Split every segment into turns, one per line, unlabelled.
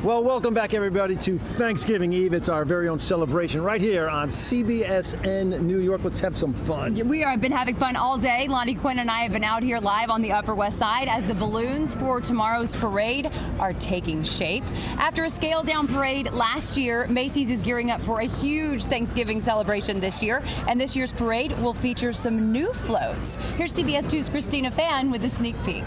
Well, welcome back, everybody, to Thanksgiving Eve. It's our very own celebration right here on CBSN New York. Let's have some fun.
We have been having fun all day. Lonnie, Quinn, and I have been out here live on the Upper West Side as the balloons for tomorrow's parade are taking shape. After a scaled-down parade last year, Macy's is gearing up for a huge Thanksgiving celebration this year, and this year's parade will feature some new floats. Here's CBS 2's Christina Fan with a sneak peek.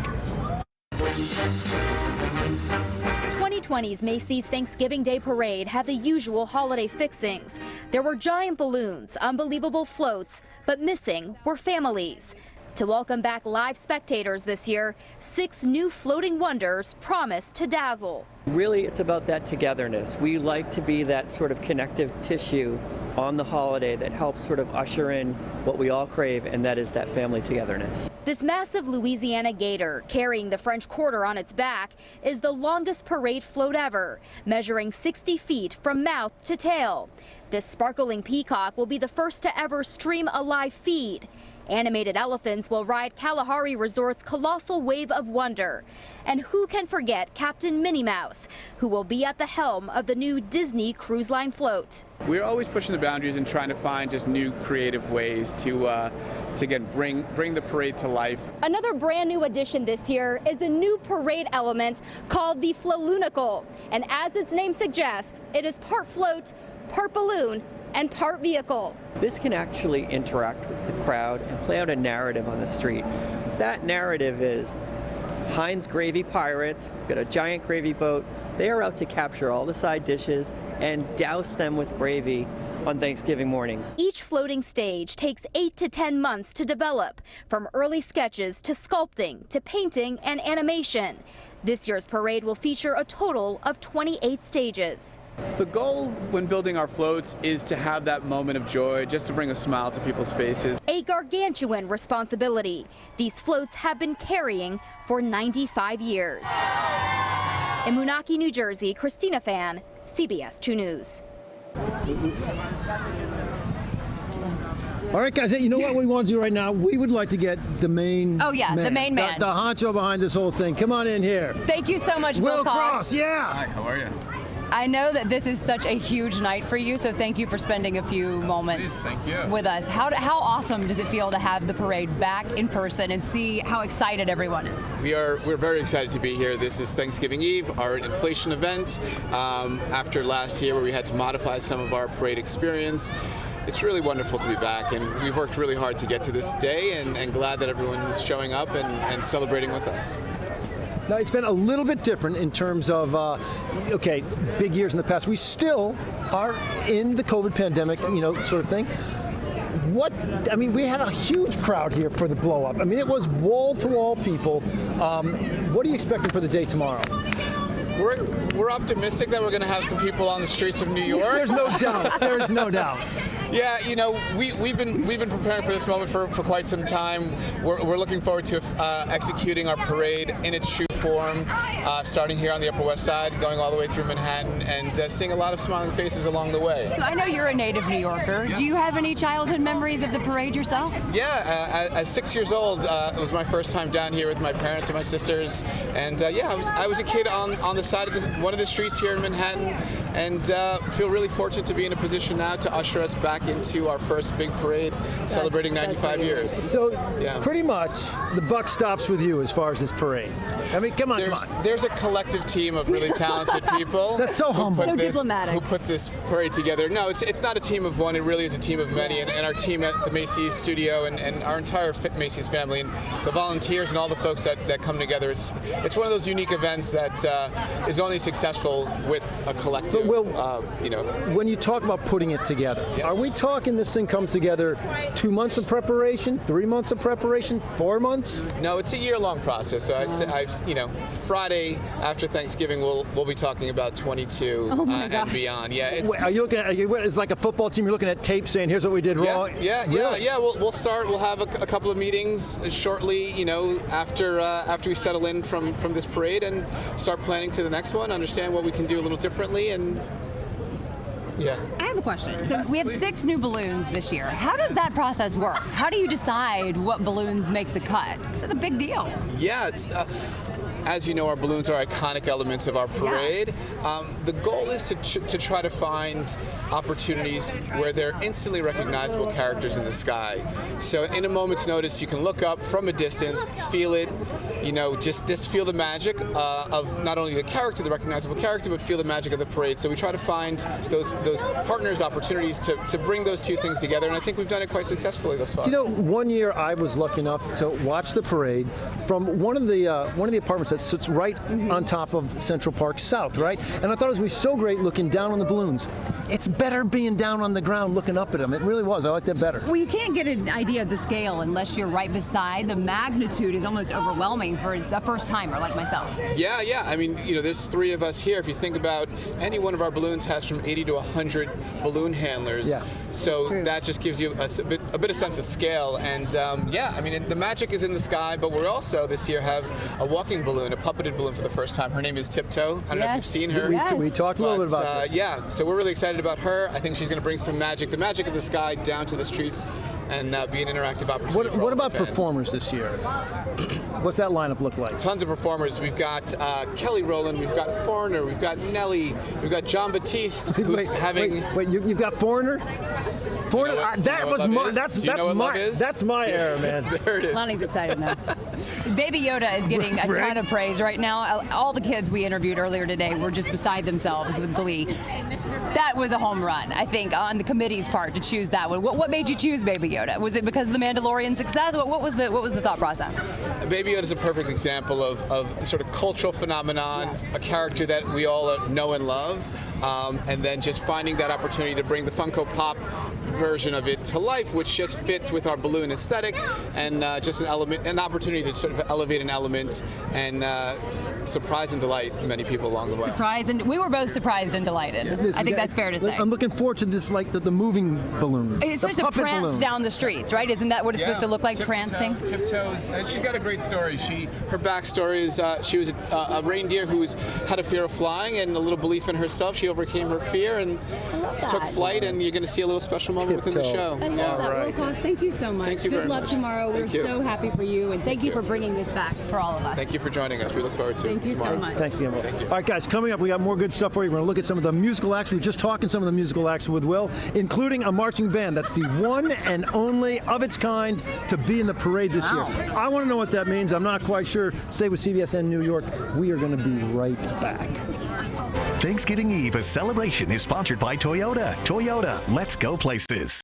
2020's Macy's Thanksgiving Day Parade had the usual holiday fixings. There were giant balloons, unbelievable floats, but missing were families. To welcome back live spectators this year, 6 new floating wonders promise to dazzle.
Really, it's about that togetherness. We like to be that sort of connective tissue on the holiday that helps sort of usher in what we all crave, and that is that family togetherness.
This massive Louisiana gator, carrying the French Quarter on its back, is the longest parade float ever, measuring 60 feet from mouth to tail. This sparkling peacock will be the first to ever stream a live feed. Animated elephants will ride Kalahari Resort's colossal wave of wonder. And who can forget Captain Minnie Mouse, who will be at the helm of the new Disney Cruise Line float.
We're always pushing the boundaries and trying to find just new creative ways to again, bring the parade to life.
Another brand new addition this year is a new parade element called the Flolunicle. And as its name suggests, it is part float, part balloon, and part vehicle.
This can actually interact with the crowd and play out a narrative on the street. That narrative is Heinz Gravy Pirates. We've got a giant gravy boat. They are out to capture all the side dishes and douse them with gravy on Thanksgiving morning.
Each floating stage takes 8 to 10 months to develop, from early sketches to sculpting to painting and animation. This year's parade will feature a total of 28 stages.
The goal when building our floats is to have that moment of joy, just to bring a smile to people's faces.
A gargantuan responsibility these floats have been carrying for 95 years. In Moonachie, New Jersey, Christina Fan, CBS 2 News.
All right, guys, you know what we want to do right now? We would like to get the main
the main man.
The honcho behind this whole thing. Come on in here.
Thank you so much,
Will
Cross.
Yeah.
Hi, how are you?
I know that this is such a huge night for you, so thank you for spending a few moments with us. How awesome does it feel to have the parade back in person and see how excited everyone is?
We're very excited to be here. This is Thanksgiving Eve, our inflation event. After last year where we had to modify some of our parade experience, it's really wonderful to be back, and we've worked really hard to get to this day, and glad that everyone is showing up and celebrating with us.
Now, it's been a little bit different in terms of, okay, big years in the past. We still are in the COVID pandemic, sort of thing. I mean, we had a huge crowd here for the blow up. I mean, it was wall-to-wall people. What are you expecting for the day tomorrow?
We're optimistic that we're going to have some people on the streets of New York.
There's no doubt. There's no doubt.
Yeah, we've been preparing for this moment for quite some time. We're looking forward to executing our parade in its true form, starting here on the Upper West Side, going all the way through Manhattan, and seeing a lot of smiling faces along the way.
So I know you're a native New Yorker. Yeah. Do you have any childhood memories of the parade yourself?
Yeah, at 6 years old, it was my first time down here with my parents and my sisters, and I was a kid on the side of one of the streets here in Manhattan, and feel really fortunate to be in a position now to usher us back into our first big parade, celebrating 95 years.
So pretty much the buck stops with you as far as this parade. I mean, come on.
There's a collective team of really talented people.
That's so humble.
So diplomatic.
Who put this parade together. No, it's not a team of one. It really is a team of many. And our team at the Macy's studio and our entire Macy's family and the volunteers and all the folks that come together. It's one of those unique events that is only successful with a collective.
Well, when you talk about putting it together, are we talking this thing comes together 2 months of preparation, 3 months of preparation, 4 months?
No, it's a year-long process. So Friday after Thanksgiving, we'll be talking about 22 and beyond. Yeah,
are you looking at? It's like a football team. You're looking at tape, saying, "Here's what we did wrong."
Yeah. We'll start. We'll have a couple of meetings shortly. After we settle in from this parade and start planning to the next one. Understand what we can do a little differently and. Yeah.
I have a question. So we have 6 new balloons this year. How does that process work? How do you decide what balloons make the cut? This is a big deal.
Yeah, it's as you know, our balloons are iconic elements of our parade. The goal is to try to find opportunities where they're instantly recognizable characters in the sky. So in a moment's notice, you can look up from a distance, feel it, just feel the magic of not only the character, the recognizable character, but feel the magic of the parade. So we try to find those partners, opportunities to bring those two things together, and I think we've done it quite successfully thus far.
One year I was lucky enough to watch the parade from one of the apartments that sits right on top of Central Park South, right? And I thought it was going to be so great looking down on the balloons. It's better being down on the ground looking up at them. It really was. I liked that better.
Well, you can't get an idea of the scale unless you're right beside. The magnitude is almost overwhelming for a first timer like myself.
Yeah. I mean, there's 3 of us here. If you think about any one of our balloons has from 80 to 100 balloon handlers.
Yeah.
So that just gives you a bit of sense of scale. And I mean, the magic is in the sky, but we're also this year have a walking balloon, a puppeted balloon for the first time. Her name is Tiptoe. I don't know if you've seen her.
We talked a little bit about this.
Yeah, so we're really excited about her. I think she's going to bring some magic, the magic of the sky, down to the streets and be an interactive opportunity.
What about performers this year? What's that lineup look like?
Tons of performers. We've got Kelly Rowland, we've got Foreigner, we've got Nelly, we've got John Batiste, who's having.
Wait, you've got Foreigner? Foreigner, that's my era, man.
There it is.
Lonnie's excited now. Baby Yoda is getting a ton of praise right now. All the kids we interviewed earlier today were just beside themselves with glee. That was a home run, I think, on the committee's part to choose that one. What made you choose Baby Yoda? Was it because of the Mandalorian success? What was the thought process?
Baby Yoda is a perfect example of sort of cultural phenomenon, a character that we all know and love, and then just finding that opportunity to bring the Funko Pop version of it to life, which just fits with our balloon aesthetic, and just an opportunity to sort of elevate an element and surprise and delight many people along the way.
We were both surprised and delighted. I think that's fair to say.
I'm looking forward to this, like the moving balloon.
It's supposed to prance down the streets, right? Isn't that what it's supposed to look like, prancing?
Tiptoes, and she's got a great story. Her backstory is she was a reindeer who had a fear of flying and a little belief in herself. She overcame her fear and took flight, and you're going to see a little special moment within the show.
I love that. Right. Well, thank you so much.
Thank you very much.
Good luck tomorrow. We're so happy for you, and thank you for bringing this back for all of us.
Thank you for joining us. We look forward to
Thank you
tomorrow.
so much.
Thanks again, Will.
Thank you.
All right, guys, coming up, we got more good stuff for you. We're going to look at some of the musical acts. We were just talking some of the musical acts with Will, including a marching band. That's the one and only of its kind to be in the parade this year. I want to know what that means. I'm not quite sure. Stay with CBSN New York. We are going to be right back.
Thanksgiving Eve, a celebration, is sponsored by Toyota. Toyota, let's go places.